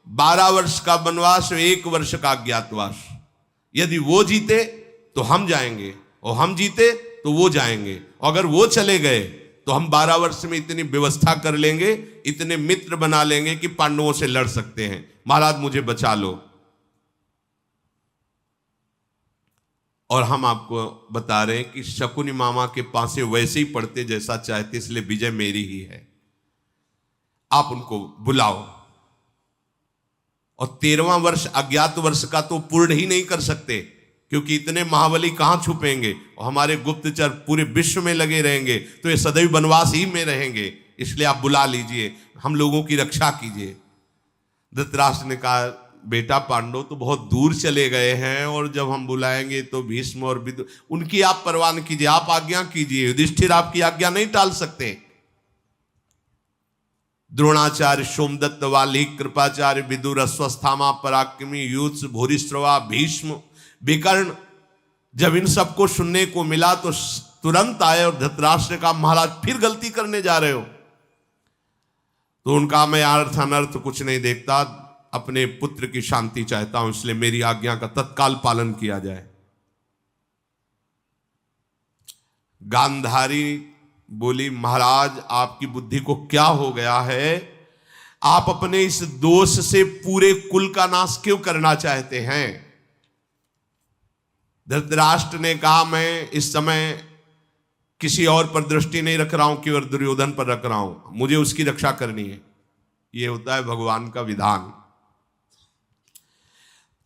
12 वर्ष का वनवास, 1 वर्ष का अज्ञातवास। यदि वो जीते तो हम जाएंगे, और हम जीते तो वो जाएंगे, अगर वो चले गए तो हम 12 वर्ष में इतनी व्यवस्था कर लेंगे, इतने मित्र बना लेंगे कि पांडवों से लड़ सकते हैं। महाराज मुझे बचा लो। और हम आपको बता रहे हैं कि शकुनी मामा के पासे वैसे ही पढ़ते जैसा चाहते, इसलिए विजय मेरी ही है। आप उनको बुलाओ। और 13वां वर्ष अज्ञात वर्ष का तो पूर्ण ही नहीं कर सकते, क्योंकि इतने महाबली कहां छुपेंगे, और हमारे गुप्तचर पूरे विश्व में लगे रहेंगे, तो ये सदैव वनवास ही में रहेंगे। इसलिए आप बुला लीजिए, हम लोगों की रक्षा कीजिए। धृतराष्ट्र ने कहा बेटा, पांडव तो बहुत दूर चले गए हैं, और जब हम बुलाएंगे तो भीष्म और विदुर, उनकी आप परवाह न कीजिए, आप आज्ञा कीजिए। युधिष्ठिर आपकी आज्ञा नहीं टाल सकते। द्रोणाचार्य, सोमदत्त, वाली, कृपाचार्य, विदुर, अश्वस्थामा, पराक्रमी, युत्स, भूरिश्रवा, भीष्म, विकर्ण, जब इन सबको सुनने को मिला तो तुरंत आए, और धृतराष्ट्र का महाराज फिर गलती करने जा रहे हो? तो उनका मैं अर्थ अनर्थ कुछ नहीं देखता, अपने पुत्र की शांति चाहता हूं, इसलिए मेरी आज्ञा का तत्काल पालन किया जाए। गांधारी बोली महाराज आपकी बुद्धि को क्या हो गया है? आप अपने इस दोष से पूरे कुल का नाश क्यों करना चाहते हैं? धृतराष्ट्र ने कहा मैं इस समय किसी और पर दृष्टि नहीं रख रहा हूं, केवल दुर्योधन पर रख रहा हूं, मुझे उसकी रक्षा करनी है। यह होता है भगवान का विधान।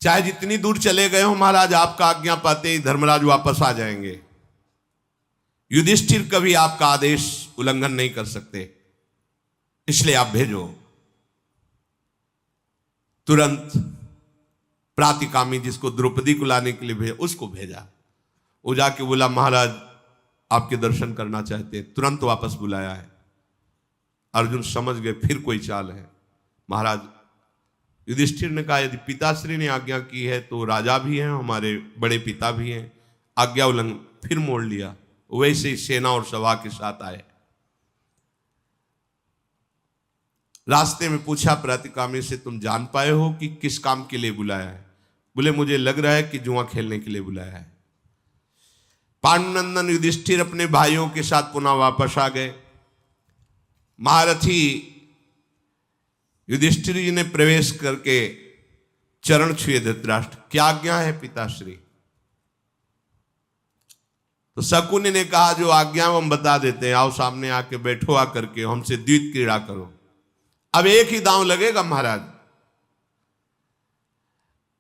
चाहे जितनी दूर चले गए हो महाराज, आपका आज्ञा पाते ही धर्मराज वापस आ जाएंगे। युधिष्ठिर कभी आपका आदेश उल्लंघन नहीं कर सकते, इसलिए आप भेजो। तुरंत प्रातिकामी जिसको द्रौपदी को लाने के लिए भेजा, उसको भेजा। वो जाके बोला महाराज आपके दर्शन करना चाहते हैं, तुरंत वापस बुलाया है। अर्जुन समझ गए फिर कोई चाल है। महाराज युधिष्ठिर ने कहा यदि पिताश्री ने आज्ञा की है तो राजा भी हैं, हमारे बड़े पिता भी हैं। आज्ञा उल्लंघन फिर मोड़ लिया। वैसे ही सेना और सभा के साथ आए। रास्ते में पूछा प्रतिकामी से, तुम जान पाए हो कि किस काम के लिए बुलाया है? बोले मुझे लग रहा है कि जुआ खेलने के लिए बुलाया है। पांडुनंदन युधिष्ठिर अपने भाइयों के साथ पुनः वापस आ गए। महारथी युधिष्ठिर जी ने प्रवेश करके चरण छुए। धृतराष्ट्र, क्या आज्ञा है पिताश्री? तो शकुनि ने कहा जो आज्ञा हम बता देते हैं, आओ सामने आके बैठो, आकर के हमसे द्वैत क्रीड़ा करो। अब एक ही दांव लगेगा महाराज,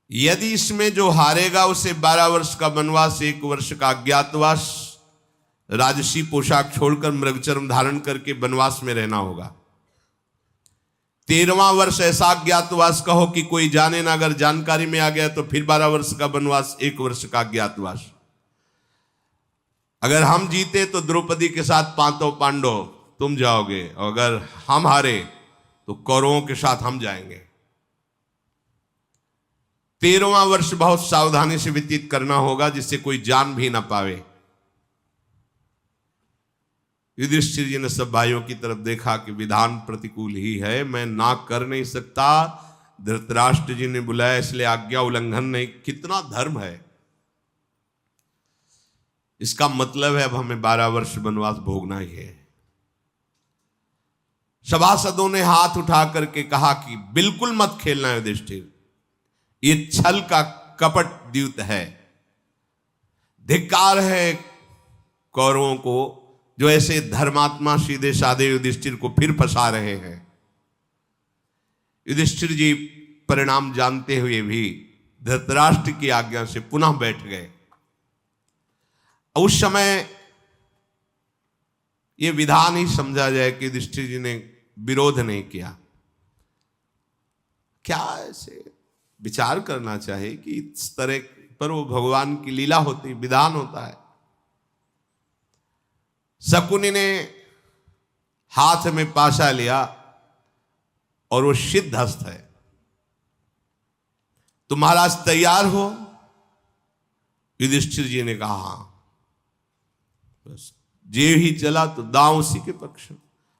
यदि इसमें जो हारेगा उसे 12 वर्ष का वनवास, 1 वर्ष का अज्ञातवास, राजसी पोशाक छोड़कर मृगचर्म धारण करके वनवास में रहना होगा। 13वां वर्ष ऐसा अज्ञातवास कहो कि कोई जाने ना, अगर जानकारी में आ गया तो फिर 12 वर्ष का वनवास, 1 वर्ष का अज्ञातवास। अगर हम जीते तो द्रौपदी के साथ 5 पांडव तुम जाओगे, और अगर हम हारे तो कौरवों के साथ हम जाएंगे। 13वां वर्ष बहुत सावधानी से व्यतीत करना होगा, जिससे कोई जान भी ना पावे। युधिष्ठिर जी ने सब भाइयों की तरफ देखा कि विधान प्रतिकूल ही है, मैं ना कर नहीं सकता। धृतराष्ट्र जी ने बुलाया इसलिए आज्ञा उल्लंघन नहीं। कितना धर्म है! इसका मतलब है अब हमें 12 वर्ष वनवास भोगना ही है। सभासदों ने हाथ उठा करके कहा कि बिल्कुल मत खेलना युधिष्ठिर, ये छल का कपट द्यूत है। धिक्कार है कौरवों को जो ऐसे धर्मात्मा सीधे साधे युधिष्ठिर को फिर फंसा रहे हैं। युधिष्ठिर जी परिणाम जानते हुए भी धृतराष्ट्र की आज्ञा से पुनः बैठ गए। उस समय यह विधान ही समझा जाए कि युधिष्ठिर जी ने विरोध नहीं किया। क्या ऐसे विचार करना चाहिए कि इस तरह पर वो भगवान की लीला होती, विधान होता है। शकुनि ने हाथ में पाशा लिया और वो सिद्ध हस्त है। तो महाराज तैयार हो? युधिष्ठिर जी ने कहा हां। बस जे ही चला तो दांव उसी के पक्ष।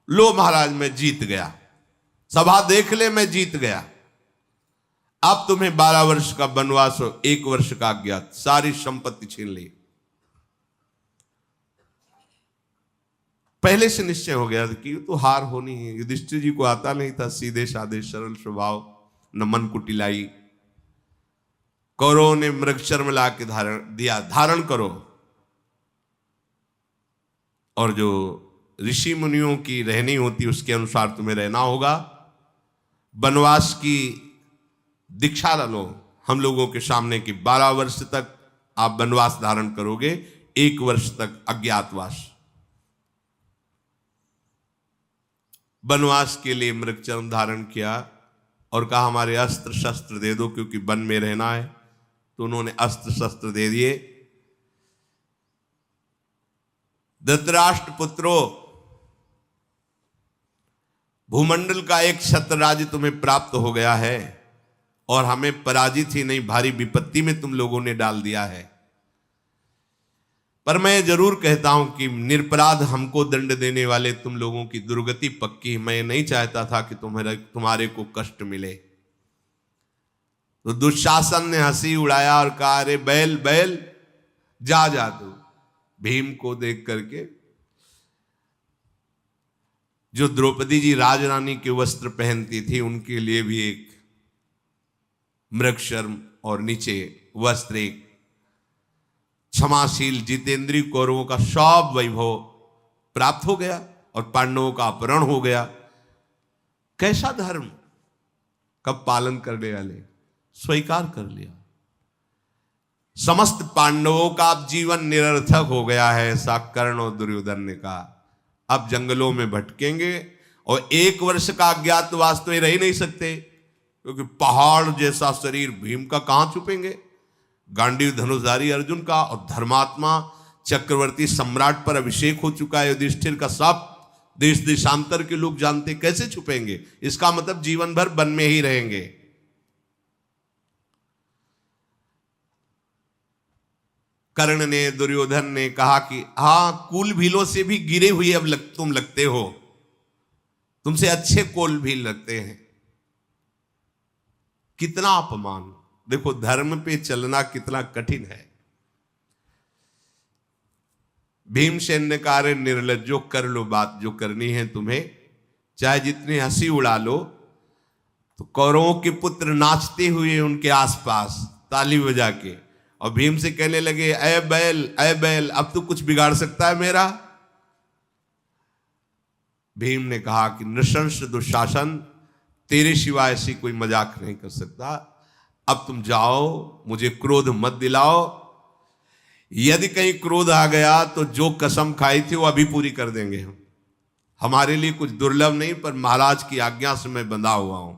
लो महाराज मैं जीत गया, सभा देख ले मैं जीत गया। अब तुम्हें 12 वर्ष का वनवास और 1 वर्ष का अज्ञात, सारी संपत्ति छीन ली। पहले से निश्चय हो गया था कि तो हार होनी है। युधिष्ठिर जी को आता नहीं था सीधे साधे सरल स्वभाव, न मन कुटिलाई। कौरवों ने मृगचर्म ला के धारण करो, और जो ऋषि मुनियों की रहनी होती उसके अनुसार तुम्हें रहना होगा। वनवास की दीक्षा लो हम लोगों के सामने कि 12 वर्ष तक आप वनवास धारण करोगे, 1 वर्ष तक अज्ञातवास। वनवास के लिए मृगचर्म धारण किया और कहा हमारे अस्त्र शस्त्र दे दो, क्योंकि वन में रहना है। तो उन्होंने अस्त्र शस्त्र दे दिए। धृतराष्ट्र पुत्रों, भूमंडल का एक छत्र राज्य तुम्हें प्राप्त हो गया है, और हमें पराजित ही नहीं भारी विपत्ति में तुम लोगों ने डाल दिया है। पर मैं जरूर कहता हूं कि निरपराध हमको दंड देने वाले तुम लोगों की दुर्गति पक्की। मैं नहीं चाहता था कि तुम्हारे को कष्ट मिले। तो दुशासन ने हंसी उड़ाया और कहा अरे बैल बैल जा जा तू। भीम को देख करके, जो द्रौपदी जी राजरानी के वस्त्र पहनती थी, उनके लिए भी एक मृगचर्म और नीचे वस्त्र, एक क्षमाशील जितेंद्रीय कौरवों का सब वैभव प्राप्त हो गया और पांडवों का अपहरण हो गया। कैसा धर्म कब पालन करने वाले स्वीकार कर लिया। समस्त पांडवों का अब जीवन निरर्थक हो गया है, ऐसा कर्ण और दुर्योधन ने कहा। अब जंगलों में भटकेंगे और 1 वर्ष का अज्ञातवास तो ये रह नहीं सकते, क्योंकि पहाड़ जैसा शरीर भीम का कहां छुपेंगे। गांडीव धनुषधारी अर्जुन का और धर्मात्मा चक्रवर्ती सम्राट पर अभिषेक हो चुका है युधिष्ठिर का, सब देश देशांतर के लोग जानते, कैसे छुपेंगे। इसका मतलब जीवन भर वन में ही रहेंगे। कर्ण ने, दुर्योधन ने कहा कि हाँ, कुल भीलों से भी गिरे हुए अब तुम लगते हो, तुमसे अच्छे कुल भील लगते हैं। कितना अपमान! देखो धर्म पे चलना कितना कठिन है। भीमसेन ने कहा, रे निर्लज्जो, कर लो बात जो करनी है तुम्हें, चाहे जितनी हंसी उड़ा लो। तो कौरवों के पुत्र नाचते हुए उनके आसपास ताली बजा के, और भीम से कहने लगे, ऐ बैल, अब तू कुछ बिगाड़ सकता है मेरा? भीम ने कहा कि नृशंस दुशासन, तेरे सिवा ऐसी कोई मजाक नहीं कर सकता। अब तुम जाओ, मुझे क्रोध मत दिलाओ। यदि कहीं क्रोध आ गया तो जो कसम खाई थी वो अभी पूरी कर देंगे हम। हमारे लिए कुछ दुर्लभ नहीं, पर महाराज की आज्ञा से मैं बंधा हुआ हूं।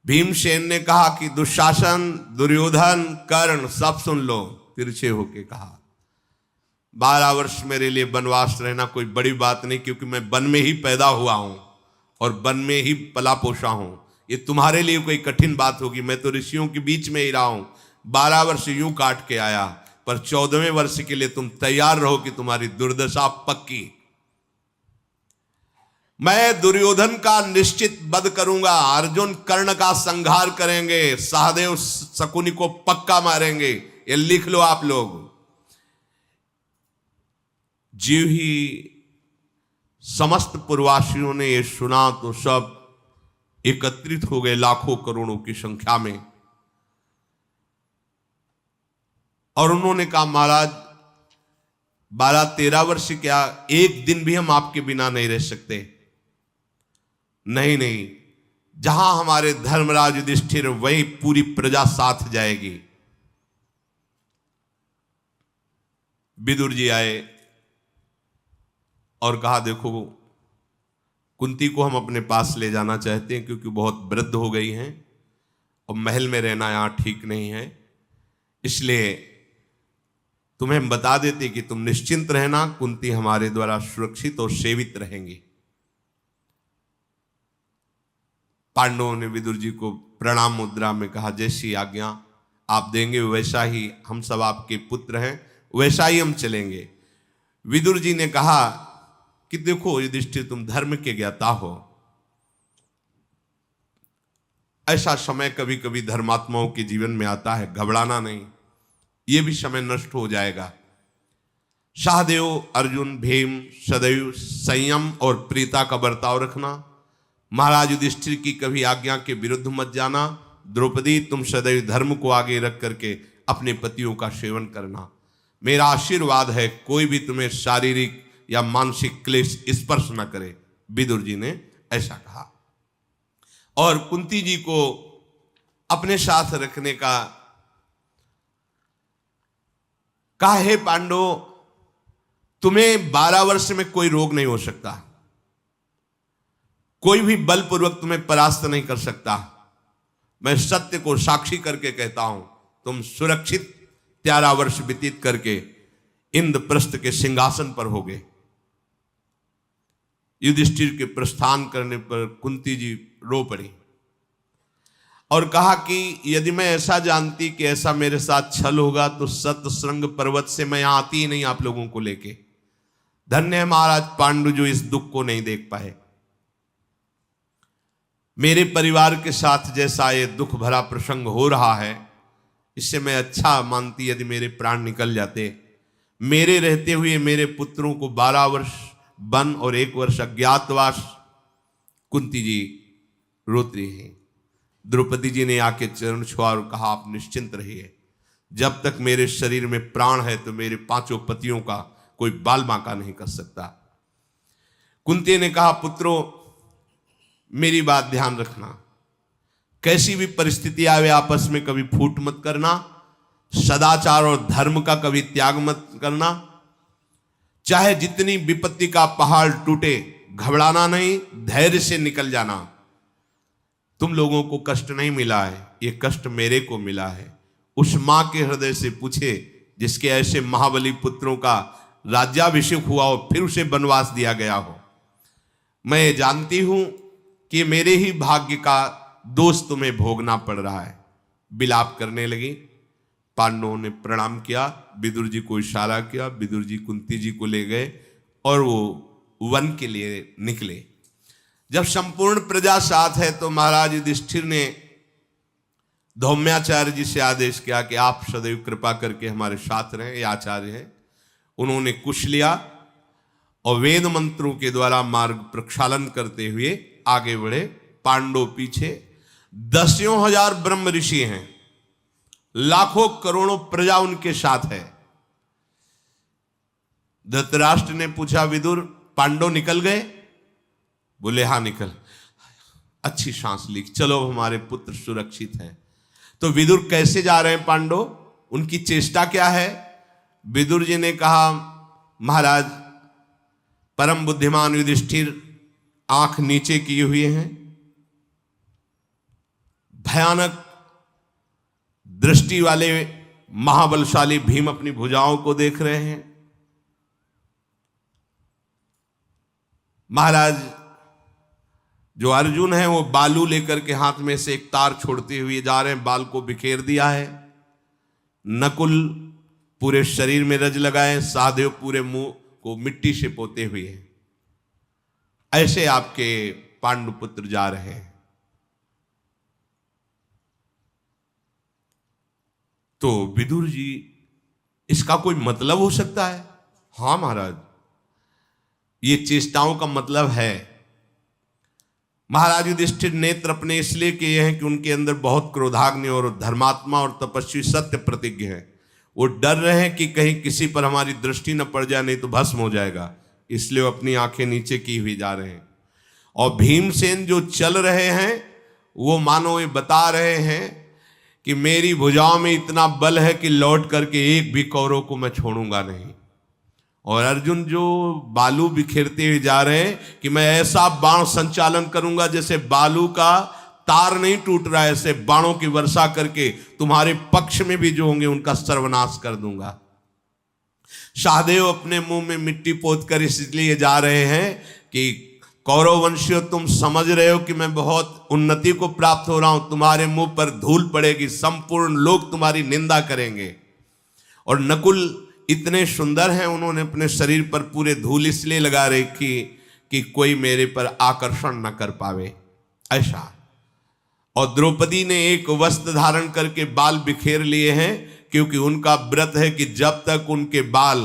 भीमसेन ने कहा कि दुशासन, दुर्योधन, कर्ण सब सुन लो। तिरछे होके कहा, 12 वर्ष मेरे लिए वनवास रहना कोई बड़ी बात नहीं, क्योंकि मैं वन में ही पैदा हुआ हूं और वन में ही पला पोषा हूं। ये तुम्हारे लिए कोई कठिन बात होगी, मैं तो ऋषियों के बीच में ही रहा हूं। 12 वर्ष यूं काट के आया, पर 14वें वर्ष के लिए तुम तैयार रहो कि तुम्हारी दुर्दशा पक्की। मैं दुर्योधन का निश्चित वध करूंगा, अर्जुन कर्ण का संहार करेंगे, सहदेव शकुनि को पक्का मारेंगे। ये लिख लो आप लोग। जीव ही समस्त पूर्ववासियों ने ये सुना तो सब एकत्रित हो गए, लाखों करोड़ों की संख्या में, और उन्होंने कहा, महाराज 12-13 वर्ष क्या, एक दिन भी हम आपके बिना नहीं रह सकते। नहीं, जहां हमारे धर्मराज युधिष्ठिर, वहीं पूरी प्रजा साथ जाएगी। विदुर जी आए और कहा, देखो कुंती को हम अपने पास ले जाना चाहते हैं, क्योंकि बहुत वृद्ध हो गई हैं और महल में रहना यहां ठीक नहीं है। इसलिए तुम्हें हम बता देते कि तुम निश्चिंत रहना, कुंती हमारे द्वारा सुरक्षित और सेवित रहेंगी। पांडवों ने विदुर जी को प्रणाम मुद्रा में कहा, जैसी आज्ञा आप देंगे वैसा ही, हम सब आपके पुत्र हैं, वैसा ही हम चलेंगे। विदुर जी ने कहा कि देखो युधिष्ठिर, तुम धर्म के ज्ञाता हो, ऐसा समय कभी कभी धर्मात्माओं के जीवन में आता है, घबराना नहीं, ये भी समय नष्ट हो जाएगा। सहदेव, अर्जुन, भीम सदैव संयम और प्रीता का बर्ताव रखना। महाराज युधिष्ठिर की कभी आज्ञा के विरुद्ध मत जाना। द्रौपदी, तुम सदैव धर्म को आगे रख करके अपने पतियों का सेवन करना। मेरा आशीर्वाद है, कोई भी तुम्हें शारीरिक या मानसिक क्लेश स्पर्श न करे। विदुर जी ने ऐसा कहा, और कुंती जी को अपने साथ रखने का कहा, हे पांडवों, तुम्हें 12 वर्ष में कोई रोग नहीं हो सकता, कोई भी बलपूर्वक तुम्हें परास्त नहीं कर सकता। मैं सत्य को साक्षी करके कहता हूं, तुम सुरक्षित 13 वर्ष व्यतीत करके इंद्रप्रस्थ के सिंहासन पर होगे। युधिष्ठिर के प्रस्थान करने पर कुंती जी रो पड़ी और कहा कि यदि मैं ऐसा जानती कि ऐसा मेरे साथ छल होगा तो सतश्रृंग पर्वत से मैं यहां आती ही नहीं आप लोगों को लेके। धन्य है महाराज पांडु जो इस दुख को नहीं देख पाए। मेरे परिवार के साथ जैसा ये दुख भरा प्रसंग हो रहा है, इससे मैं अच्छा मानती यदि मेरे प्राण निकल जाते। मेरे रहते हुए मेरे पुत्रों को 12 वर्ष वन और 1 वर्ष अज्ञातवास। कुंती जी रोती हैं। द्रौपदी जी ने आके चरण छुआ और कहा, आप निश्चिंत रहिए, जब तक मेरे शरीर में प्राण है तो मेरे 5 पतियों का कोई बाल बांका नहीं कर सकता। कुंती ने कहा, पुत्रों मेरी बात ध्यान रखना, कैसी भी परिस्थिति आवे आपस में कभी फूट मत करना, सदाचार और धर्म का कभी त्याग मत करना। चाहे जितनी विपत्ति का पहाड़ टूटे, घबराना नहीं, धैर्य से निकल जाना। तुम लोगों को कष्ट नहीं मिला है, ये कष्ट मेरे को मिला है। उस मां के हृदय से पूछे जिसके ऐसे महाबली पुत्रों का राज्याभिषेक हुआ हो, फिर उसे वनवास दिया गया हो। मैं जानती हूं कि मेरे ही भाग्य का दोष तुम्हें भोगना पड़ रहा है। विलाप करने लगी। पांडवों ने प्रणाम किया, विदुर जी को इशारा किया, विदुर जी कुंती जी को ले गए और वो वन के लिए निकले। जब संपूर्ण प्रजा साथ है तो महाराज युधिष्ठिर ने धौम्याचार्य जी से आदेश किया कि आप सदैव कृपा करके हमारे साथ रहें, ये आचार्य हैं। उन्होंने कुश लिया और वेद मंत्रों के द्वारा मार्ग प्रक्षालन करते हुए आगे बढ़े। पांडव पीछे, 10,000 ब्रह्म ऋषि हैं, लाखों करोड़ों प्रजा उनके साथ है। धृतराष्ट्र ने पूछा, विदुर पांडव निकल गए? बोले हाँ निकल। अच्छी सांस ली, चलो हमारे पुत्र सुरक्षित हैं। तो विदुर कैसे जा रहे हैं पांडव, उनकी चेष्टा क्या है? विदुर जी ने कहा, महाराज परम बुद्धिमान युधिष्ठिर आंख नीचे किए हुए हैं, भयानक दृष्टि वाले महाबलशाली भीम अपनी भुजाओं को देख रहे हैं। महाराज जो अर्जुन है वो बालू लेकर के हाथ में से एक तार छोड़ते हुए जा रहे हैं, बाल को बिखेर दिया है। नकुल पूरे शरीर में रज लगाए, सहदेव पूरे मुंह को मिट्टी से पोते हुए हैं। ऐसे आपके पांडु पुत्र जा रहे हैं। तो विदुर जी, इसका कोई मतलब हो सकता है? हां महाराज, ये चेष्टाओं का मतलब है। महाराज युधिष्ठिर नेत्र अपने इसलिए किए हैं कि उनके अंदर बहुत क्रोधाग्नि और धर्मात्मा और तपस्वी सत्य प्रतिज्ञ है। वो डर रहे हैं कि कहीं किसी पर हमारी दृष्टि न पड़ जाए, नहीं तो भस्म हो जाएगा, इसलिए वो अपनी आंखें नीचे की हुई जा रहे हैं। और भीमसेन जो चल रहे हैं वो मानो ये बता रहे हैं कि मेरी भुजाओं में इतना बल है कि लौट करके एक भी कौरव को मैं छोड़ूंगा नहीं। और अर्जुन जो बालू बिखेरते हुए जा रहे हैं कि मैं ऐसा बाण संचालन करूंगा जैसे बालू का तार नहीं टूट रहा है, ऐसे बाणों की वर्षा करके तुम्हारे पक्ष में भी जो होंगे उनका सर्वनाश कर दूंगा। सहदेव अपने मुंह में मिट्टी पोत कर इसलिए जा रहे हैं कि कौरव वंशियों, तुम समझ रहे हो कि मैं बहुत उन्नति को प्राप्त हो रहा हूं, तुम्हारे मुंह पर धूल पड़ेगी, संपूर्ण लोग तुम्हारी निंदा करेंगे। और नकुल इतने सुंदर हैं, उन्होंने अपने शरीर पर पूरे धूल इसलिए लगा रखी कि कोई मेरे पर आकर्षण न कर पावे, ऐसा। और द्रौपदी ने एक वस्त्र धारण करके बाल बिखेर लिए हैं, क्योंकि उनका व्रत है कि जब तक उनके बाल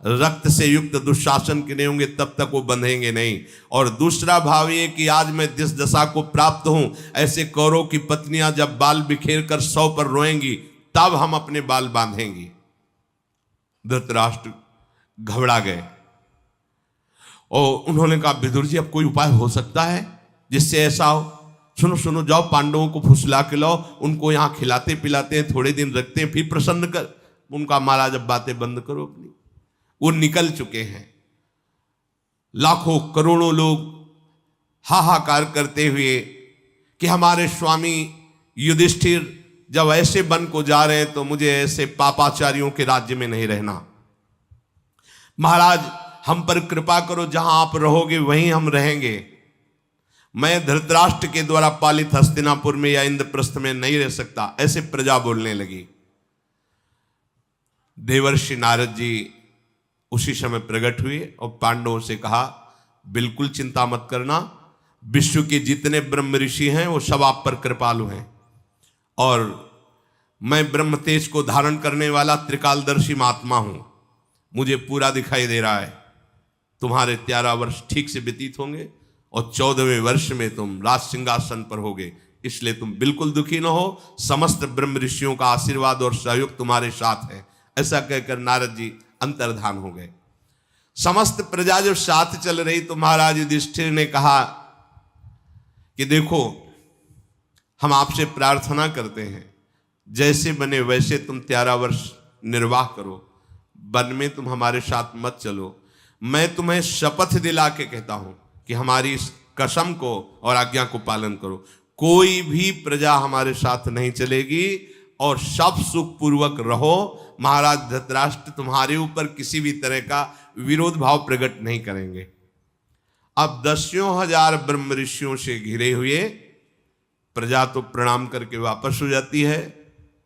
रक्त से युक्त दुशासन के नहीं होंगे तब तक वो बंधेंगे नहीं। और दूसरा भाव ये कि आज मैं जिस दशा को प्राप्त हूं, ऐसे कौरव की पत्नियां जब बाल बिखेर कर 100 पर रोएंगी तब हम अपने बाल बांधेंगी। धृतराष्ट्र घबरा गए और उन्होंने कहा, विदुर जी अब कोई उपाय हो सकता है जिससे ऐसा हो? सुनो सुनो, जाओ पांडवों को फुसला के लाओ, उनको यहां खिलाते पिलाते हैं, थोड़े दिन रखते हैं, फिर प्रसन्न कर उनका। महाराज अब बातें बंद करो अपनी। वो निकल चुके हैं। लाखों करोड़ों लोग हाहाकार करते हुए कि हमारे स्वामी युधिष्ठिर जब ऐसे वन को जा रहे हैं तो मुझे ऐसे पापाचारियों के राज्य में नहीं रहना। महाराज हम पर कृपा करो, जहां आप रहोगे वहीं हम रहेंगे। मैं धृतराष्ट्र के द्वारा पालित हस्तिनापुर में या इंद्रप्रस्थ में नहीं रह सकता, ऐसे प्रजा बोलने लगी। देवर्षि नारद जी उसी समय प्रकट हुए और पांडवों से कहा, बिल्कुल चिंता मत करना, विश्व के जितने ब्रह्म ऋषि हैं वो सब आप पर कृपालु हैं, और मैं ब्रह्म तेज को धारण करने वाला त्रिकालदर्शी महात्मा हूं। मुझे पूरा दिखाई दे रहा है। तुम्हारे 13 वर्ष ठीक से व्यतीत होंगे और 14वें वर्ष में तुम राज सिंहासन पर होगे, इसलिए तुम बिल्कुल दुखी न हो। समस्त ब्रह्म ऋषियों का आशीर्वाद और सहयोग तुम्हारे साथ है। ऐसा कहकर नारद जी अंतर्धान हो गए। समस्त प्रजा जब साथ चल रही तो महाराज युधिष्ठिर ने कहा कि देखो, हम आपसे प्रार्थना करते हैं, जैसे बने वैसे तुम 13 वर्ष निर्वाह करो, वन में तुम हमारे साथ मत चलो। मैं तुम्हें शपथ दिला के कहता हूं कि हमारी इस कसम को और आज्ञा को पालन करो। कोई भी प्रजा हमारे साथ नहीं चलेगी और सब सुख पूर्वक रहो। महाराज धृतराष्ट्र तुम्हारे ऊपर किसी भी तरह का विरोध भाव प्रकट नहीं करेंगे। अब 10,000 ब्रह्म ऋषियों से घिरे हुए प्रजा तो प्रणाम करके वापस हो जाती है।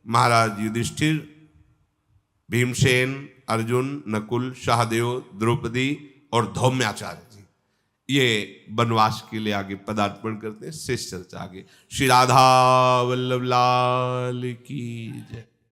महाराज युधिष्ठिर भीमसेन, अर्जुन, नकुल, सहदेव, द्रौपदी और धौम्याचार्य जी ये वनवास के लिए आगे पदार्पण करते हैं। शेष चर्चा आगे। श्री राधा वल्लभ लाल की जय।